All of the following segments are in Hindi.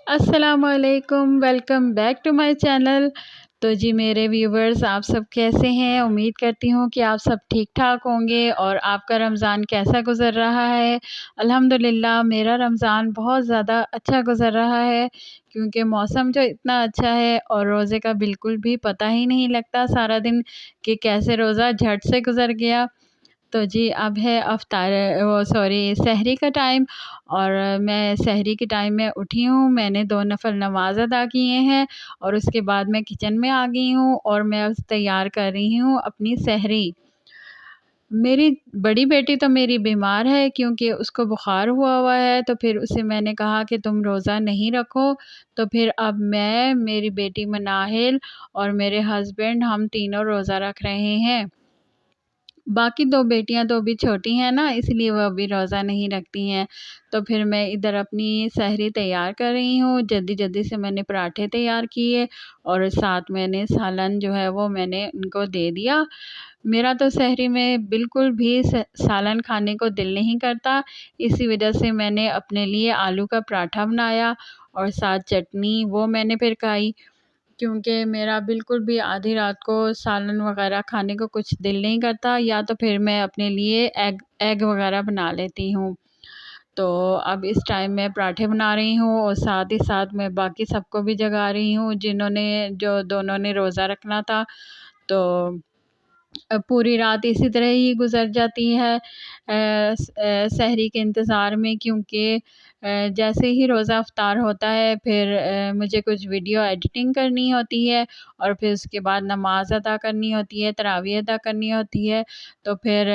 अस्सलामुअलैकुम, welcome back to my channel. तो जी मेरे व्यूवर्स, आप सब कैसे हैं? उम्मीद करती हूँ कि आप सब ठीक-ठाक होंगे और आपका रमज़ान कैसा गुज़र रहा है। अल्हम्दुलिल्लाह मेरा रमज़ान बहुत ज़्यादा अच्छा गुज़र रहा है, क्योंकि मौसम जो इतना अच्छा है और रोज़े का बिल्कुल भी पता ही नहीं लगता सारा दिन कि कैसे रोज़ा झट से गुज़र गया। तो जी अब है सहरी का टाइम, और मैं सहरी के टाइम में उठी हूँ। मैंने 2 नफ़ल नमाज़ अदा किए हैं और उसके बाद मैं किचन में आ गई हूँ और मैं अब तैयार कर रही हूँ अपनी सहरी। मेरी बड़ी बेटी तो मेरी बीमार है, क्योंकि उसको बुखार हुआ है, तो फिर उसे मैंने कहा कि तुम रोज़ा नहीं रखो। तो फिर अब मैं, मेरी बेटी मनाहिल और मेरे हस्बैंड, हम तीनों रोज़ा रख रहे हैं। बाकी 2 बेटियाँ तो अभी छोटी हैं ना, इसलिए वो अभी रोज़ा नहीं रखती हैं। तो फिर मैं इधर अपनी सहरी तैयार कर रही हूँ। जल्दी-जल्दी से मैंने पराठे तैयार किए और साथ मैंने सालन जो है वो मैंने उनको दे दिया। मेरा तो सहरी में बिल्कुल भी सालन खाने को दिल नहीं करता, इसी वजह से मैंने अपने लिए आलू का पराठा बनाया और साथ चटनी वो मैंने फिर खाई। क्योंकि मेरा बिल्कुल भी आधी रात को सालन वग़ैरह खाने को कुछ दिल नहीं करता, या तो फिर मैं अपने लिए एग एग वग़ैरह बना लेती हूँ। तो अब इस टाइम मैं पराठे बना रही हूँ और साथ ही साथ मैं बाकी सबको भी जगा रही हूँ, जो दोनों ने रोज़ा रखना था। तो पूरी रात इसी तरह ही गुज़र जाती है सहरी के इंतज़ार में, क्योंकि जैसे ही रोज़ा इफ्तार होता है फिर मुझे कुछ वीडियो एडिटिंग करनी होती है और फिर उसके बाद नमाज़ अदा करनी होती है, तरावी अदा करनी होती है। तो फिर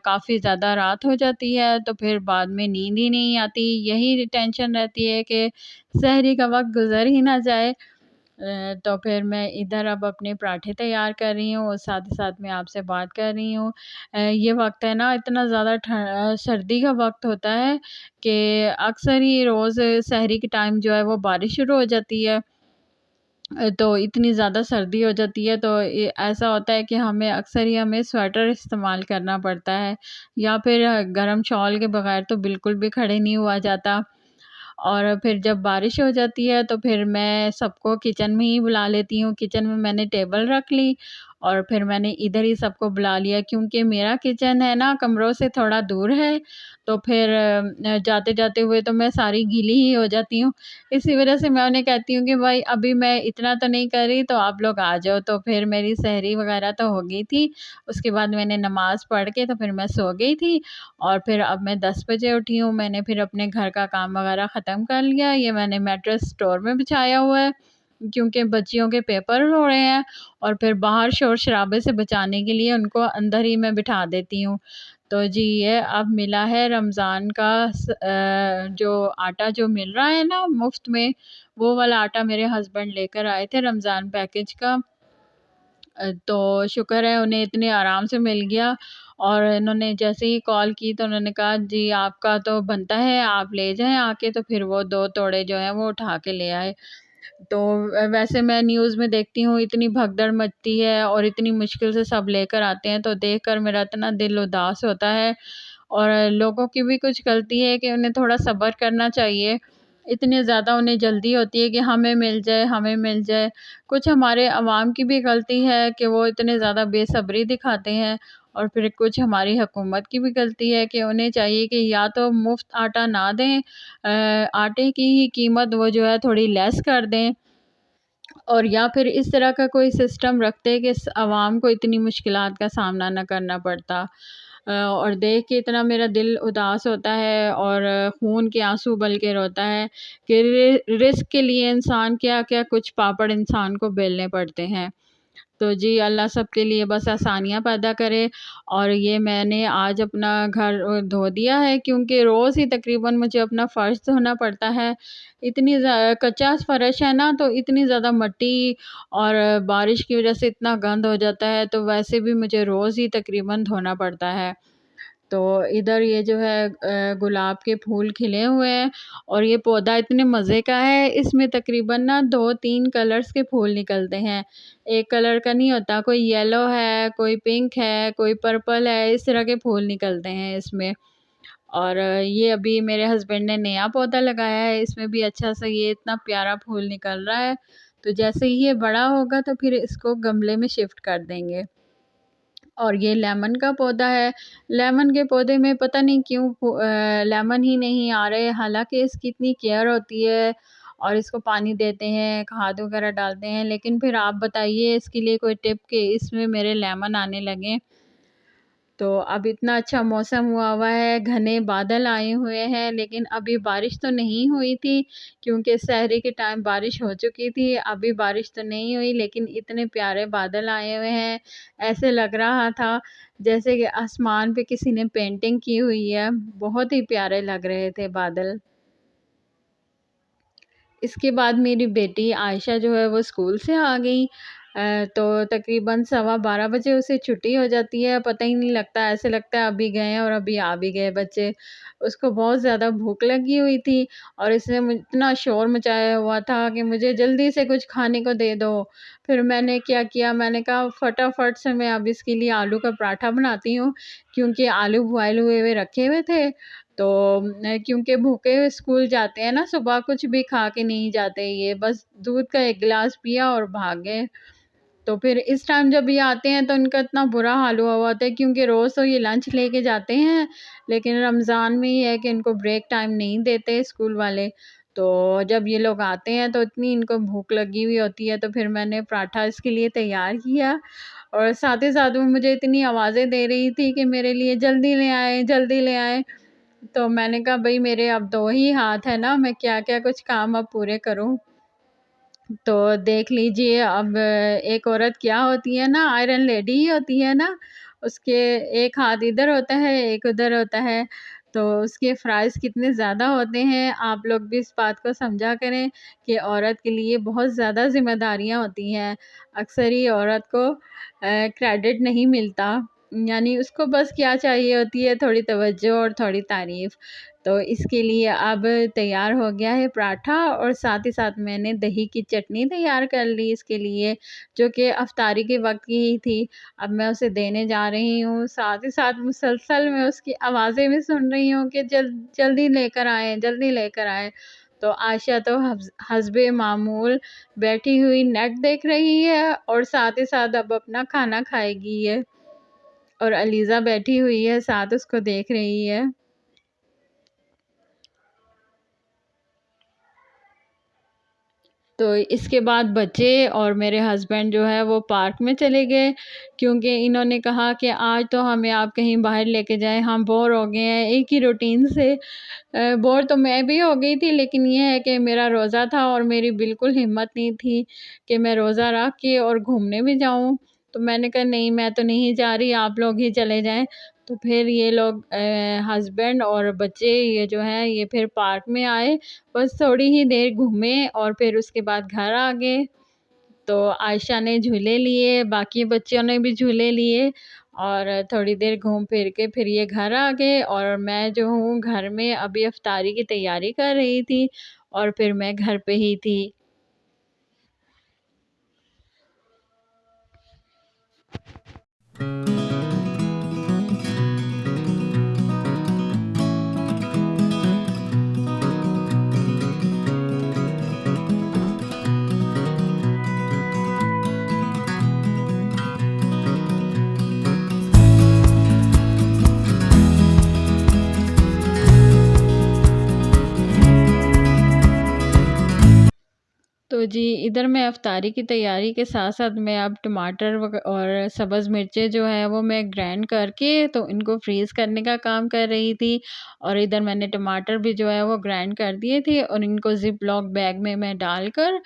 काफ़ी ज़्यादा रात हो जाती है, तो फिर बाद में नींद ही नहीं आती। यही टेंशन रहती है कि सहरी का वक़्त गुज़र ही ना जाए। तो फिर मैं इधर अब अपने पराठे तैयार कर रही हूँ और साथ ही साथ मैं आपसे बात कर रही हूँ। ये वक़्त है ना, इतना ज़्यादा सर्दी का वक़्त होता है कि अक्सर ही रोज़ सहरी के टाइम जो है वो बारिश शुरू हो जाती है। तो इतनी ज़्यादा सर्दी हो जाती है, तो ये ऐसा होता है कि हमें स्वेटर इस्तेमाल करना पड़ता है, या फिर गर्म शॉल के बगैर तो बिल्कुल भी खड़े नहीं हुआ जाता। और फिर जब बारिश हो जाती है तो फिर मैं सबको किचन में ही बुला लेती हूँ। किचन में मैंने टेबल रख ली और फिर मैंने इधर ही सबको बुला लिया, क्योंकि मेरा किचन है ना कमरों से थोड़ा दूर है। तो फिर जाते-जाते हुए तो मैं सारी गीली ही हो जाती हूँ। इसी वजह से मैं उन्हें कहती हूँ कि भाई अभी मैं इतना तो नहीं कर रही, तो आप लोग आ जाओ। तो फिर मेरी सहरी वग़ैरह तो हो गई थी। उसके बाद मैंने नमाज़ पढ़ के तो फिर मैं सो गई थी और फिर अब मैं 10 बजे उठी हूँ। मैंने फिर अपने घर का काम वग़ैरह ख़त्म कर लिया। ये मैंने मैट्रेस स्टोर में बिछाया हुआ है, क्योंकि बच्चियों के पेपर हो रहे हैं और फिर बाहर शोर-शराबे से बचाने के लिए उनको अंदर ही मैं बिठा देती हूँ। तो जी ये अब मिला है रमज़ान का जो आटा जो मिल रहा है ना मुफ़्त में, वो वाला आटा मेरे हस्बैंड लेकर आए थे रमज़ान पैकेज का। तो शुक्र है उन्हें इतने आराम से मिल गया, और इन्होंने जैसे ही कॉल की तो उन्होंने कहा जी आपका तो बनता है, आप ले जाएँ आके। तो फिर वो 2 तोड़े जो हैं वो उठा के ले आए। तो वैसे मैं न्यूज़ में देखती हूँ इतनी भगदड़ मचती है और इतनी मुश्किल से सब लेकर आते हैं, तो देखकर मेरा इतना दिल उदास होता है। और लोगों की भी कुछ गलती है कि उन्हें थोड़ा सब्र करना चाहिए। इतनी ज़्यादा उन्हें जल्दी होती है कि हमें मिल जाए, हमें मिल जाए। कुछ हमारे अवाम की भी गलती है कि वो इतने ज़्यादा बेसब्री दिखाते हैं, और फिर कुछ हमारी हुकूमत की भी गलती है कि उन्हें चाहिए कि या तो मुफ़्त आटा ना दें, आटे की ही कीमत वो जो है थोड़ी लेस कर दें, और या फिर इस तरह का कोई सिस्टम रखते कि आवाम को इतनी मुश्किलात का सामना ना करना पड़ता। और देख के इतना मेरा दिल उदास होता है और खून के आंसू बल के रोता है कि रिस्क के लिए इंसान क्या-क्या कुछ पापड़ इंसान को बेलने पड़ते हैं। तो जी अल्लाह सबके लिए बस आसानियाँ पैदा करे। और ये मैंने आज अपना घर धो दिया है, क्योंकि रोज़ ही तकरीबन मुझे अपना फ़र्श धोना पड़ता है। इतनी कच्चा फ़र्श है ना, तो इतनी ज़्यादा मिट्टी और बारिश की वज़ह से इतना गंद हो जाता है, तो वैसे भी मुझे रोज़ ही तकरीबन धोना पड़ता है। तो इधर ये जो है गुलाब के फूल खिले हुए हैं, और ये पौधा इतने मज़े का है, इसमें तकरीबन ना 2-3 कलर्स के फूल निकलते हैं। एक कलर का नहीं होता, कोई येलो है, कोई पिंक है, कोई पर्पल है, इस तरह के फूल निकलते हैं इसमें। और ये अभी मेरे हस्बैंड ने नया पौधा लगाया है, इसमें भी अच्छा सा ये इतना प्यारा फूल निकल रहा है। तो जैसे ही ये बड़ा होगा तो फिर इसको गमले में शिफ्ट कर देंगे। और ये लेमन का पौधा है। लेमन के पौधे में पता नहीं क्यों लेमन ही नहीं आ रहे, हालाँकि इसकी इतनी केयर होती है और इसको पानी देते हैं, खाद वगैरह डालते हैं, लेकिन फिर आप बताइए इसके लिए कोई टिप कि इसमें मेरे लेमन आने लगें। तो अब इतना अच्छा मौसम हुआ है, घने बादल आए हुए हैं, लेकिन अभी बारिश तो नहीं हुई थी क्योंकि सहरी के टाइम बारिश हो चुकी थी। अभी बारिश तो नहीं हुई, लेकिन इतने प्यारे बादल आए हुए हैं, ऐसे लग रहा था जैसे कि आसमान पे किसी ने पेंटिंग की हुई है। बहुत ही प्यारे लग रहे थे बादल। इसके बाद मेरी बेटी आयशा जो है वो स्कूल से आ गई। तो तकरीबन 12:15 बजे उसे छुट्टी हो जाती है, पता ही नहीं लगता, ऐसे लगता है अभी गए और अभी आ भी गए बच्चे। उसको बहुत ज़्यादा भूख लगी हुई थी और इसने इतना शोर मचाया हुआ था कि मुझे जल्दी से कुछ खाने को दे दो। फिर मैंने क्या किया, मैंने कहा फटाफट से मैं अब इसके लिए आलू का पराठा बनाती हूँ, क्योंकि आलू बॉयल हुए हुए रखे हुए थे। तो क्योंकि भूखे हुए स्कूल जाते हैं ना, सुबह कुछ भी खा के नहीं जाते, ये बस दूध का 1 गिलास पिया और भाग गए। तो फिर इस टाइम जब ये आते हैं तो इनका इतना बुरा हाल हुआ होता है, क्योंकि रोज़ तो ये लंच लेके जाते हैं, लेकिन रमज़ान में ये है कि इनको ब्रेक टाइम नहीं देते स्कूल वाले। तो जब ये लोग आते हैं तो इतनी इनको भूख लगी हुई होती है, तो फिर मैंने पराठा इसके लिए तैयार किया और साथ ही साथ वो मुझे इतनी आवाज़ें दे रही थी कि मेरे लिए जल्दी ले आएँ, जल्दी ले आएँ। तो मैंने कहा भई मेरे अब 2 ही हाथ हैं ना, मैं क्या-क्या कुछ काम अब पूरे करूँ। तो देख लीजिए अब एक औरत क्या होती है ना, आयरन लेडी ही होती है ना, उसके एक हाथ इधर होता है, एक उधर होता है, तो उसके फ्राइज़ कितने ज़्यादा होते हैं। आप लोग भी इस बात को समझा करें कि औरत के लिए बहुत ज़्यादा ज़िम्मेदारियाँ होती हैं। अक्सर ही औरत को क्रेडिट नहीं मिलता, यानी उसको बस क्या चाहिए होती है, थोड़ी तवज्जो और थोड़ी तारीफ़। तो इसके लिए अब तैयार हो गया है पराठा और साथ ही साथ मैंने दही की चटनी तैयार कर ली इसके लिए, जो कि इफ्तारी के वक़्त की ही थी। अब मैं उसे देने जा रही हूँ, साथ ही साथ मुसलसल मैं उसकी आवाज़ें भी सुन रही हूँ कि जल्दी लेकर आएँ, जल्दी लेकर आएँ। तो आयशा तो हस्बे मामूल बैठी हुई नेट देख रही है और साथ ही साथ अब अपना खाना खाएगी ये, और अलीज़ा बैठी हुई है साथ उसको देख रही है। तो इसके बाद बच्चे और मेरे हस्बैंड जो है वो पार्क में चले गए, क्योंकि इन्होंने कहा कि आज तो हमें आप कहीं बाहर लेके जाएँ, हम बोर हो गए हैं एक ही रूटीन से। बोर तो मैं भी हो गई थी, लेकिन ये है कि मेरा रोज़ा था और मेरी बिल्कुल हिम्मत नहीं थी कि मैं रोज़ा रख के और घूमने भी जाऊँ। तो मैंने कहा नहीं, मैं तो नहीं जा रही, आप लोग ही चले जाएँ। तो फिर ये लोग हस्बैंड और बच्चे ये जो हैं ये फिर पार्क में आए, बस थोड़ी ही देर घूमे और फिर उसके बाद घर आ गए। तो आयशा ने झूले लिए, बाकी बच्चों ने भी झूले लिए और थोड़ी देर घूम फिर के फिर ये घर आ गए और मैं जो हूँ घर में अभी इफ्तारी की तैयारी कर रही थी और फिर मैं घर पे ही थी। तो जी, इधर मैं इफ्तारी की तैयारी के साथ-साथ मैं अब टमाटर और सब्ज़ मिर्चें जो है वो मैं ग्राइंड करके तो इनको फ्रीज़ करने का काम कर रही थी और इधर मैंने टमाटर भी जो है वो ग्राइंड कर दिए थे और इनको ज़िप-लॉक बैग में मैं डालकर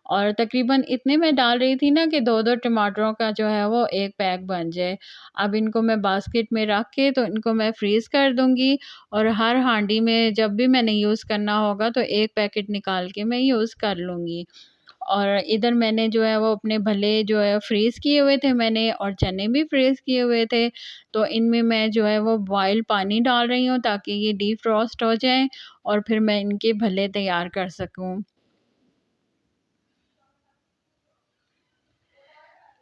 और तकरीबन इतने में डाल रही थी ना कि 2-2 टमाटरों का जो है वो 1 पैक बन जाए। अब इनको मैं बास्केट में रख के तो इनको मैं फ्रीज़ कर दूँगी और हर हांडी में जब भी मैंने यूज़ करना होगा तो 1 पैकेट निकाल के मैं यूज़ कर लूँगी। और इधर मैंने जो है वो अपने भल्ले जो है फ्रीज़ किए हुए थे मैंने और चने भी फ्रीज़ किए हुए थे। तो इनमें मैं जो है वो बॉयल पानी डाल रही हूँ ताकि ये डिफ्रॉस्ट हो जाएँ और फिर मैं इनके भल्ले तैयार कर सकूँ।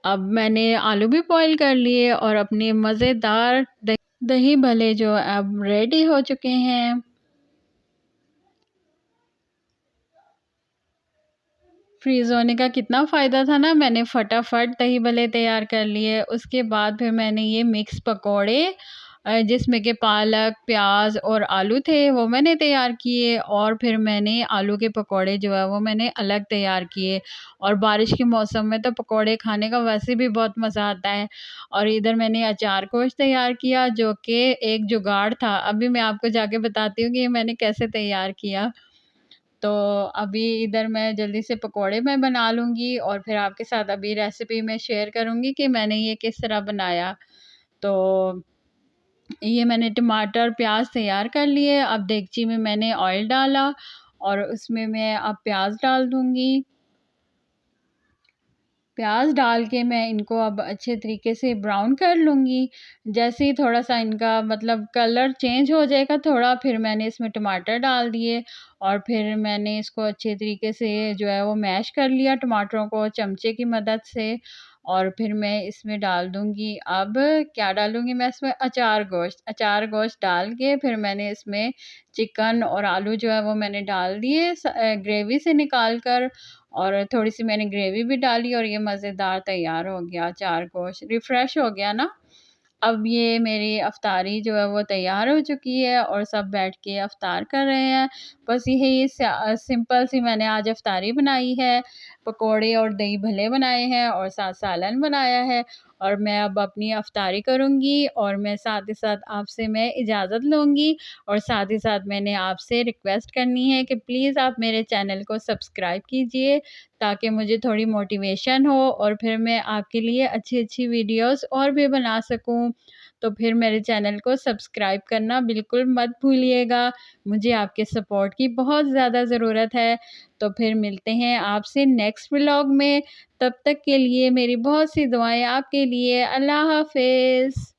अब मैंने आलू भी बॉयल कर लिए और अपने मज़ेदार दही भल्ले जो अब रेडी हो चुके हैं। फ्रीज़ होने का कितना फ़ायदा था ना, मैंने फटाफट दही भल्ले तैयार कर लिए। उसके बाद फिर मैंने ये मिक्स पकोड़े जिसमें कि पालक, प्याज़ और आलू थे वो मैंने तैयार किए, और फिर मैंने आलू के पकोड़े जो है वो मैंने अलग तैयार किए। और बारिश के मौसम में तो पकोड़े खाने का वैसे भी बहुत मज़ा आता है। और इधर मैंने अचार गोश्त तैयार किया जो कि एक जुगाड़ था। अभी मैं आपको जाके बताती हूँ कि ये मैंने कैसे तैयार किया। तो अभी इधर मैं जल्दी से पकोड़े मैं बना लूँगी और फिर आपके साथ अभी रेसिपी मैं शेयर करूँगी कि मैंने ये किस तरह बनाया। तो ये मैंने टमाटर, प्याज़ तैयार कर लिए। अब देगची में मैंने ऑयल डाला और उसमें मैं अब प्याज़ डाल दूँगी। प्याज़ डाल के मैं इनको अब अच्छे तरीके से ब्राउन कर लूँगी। जैसे ही थोड़ा-सा इनका मतलब कलर चेंज हो जाएगा थोड़ा, फिर मैंने इसमें टमाटर डाल दिए और फिर मैंने इसको अच्छे तरीके से जो है वो मैश कर लिया टमाटरों को चमचे की मदद से। और फिर मैं इसमें डाल दूँगी अब क्या डालूँगी मैं इसमें अचार गोश्त। अचार गोश्त डाल के फिर मैंने इसमें चिकन और आलू जो है वो मैंने डाल दिए ग्रेवी से निकाल कर, और थोड़ी-सी मैंने ग्रेवी भी डाली और ये मज़ेदार तैयार हो गया अचार गोश्त। रिफ्रेश हो गया ना। अब ये मेरी अफ़्तारी जो है वो तैयार हो चुकी है और सब बैठ के अफ़्तार कर रहे हैं। बस यही सिंपल सी मैंने आज अफ़्तारी बनाई है। पकोड़े और दही भल्ले बनाए हैं और साथ सालन बनाया है, और मैं अब अपनी अफ़्तारी करूँगी और मैं साथ ही साथ आपसे मैं इजाज़त लूँगी। और साथ ही साथ मैंने आपसे रिक्वेस्ट करनी है कि प्लीज़ आप मेरे चैनल को सब्सक्राइब कीजिए ताकि मुझे थोड़ी मोटिवेशन हो और फिर मैं आपके लिए अच्छी-अच्छी वीडियोज़ और भी बना सकूँ। तो फिर मेरे चैनल को सब्सक्राइब करना बिल्कुल मत भूलिएगा। मुझे आपके सपोर्ट की बहुत ज़्यादा ज़रूरत है। तो फिर मिलते हैं आपसे नेक्स्ट व्लॉग में। तब तक के लिए मेरी बहुत सी दुआएँ आपके लिए। अल्लाह हाफ़िज़।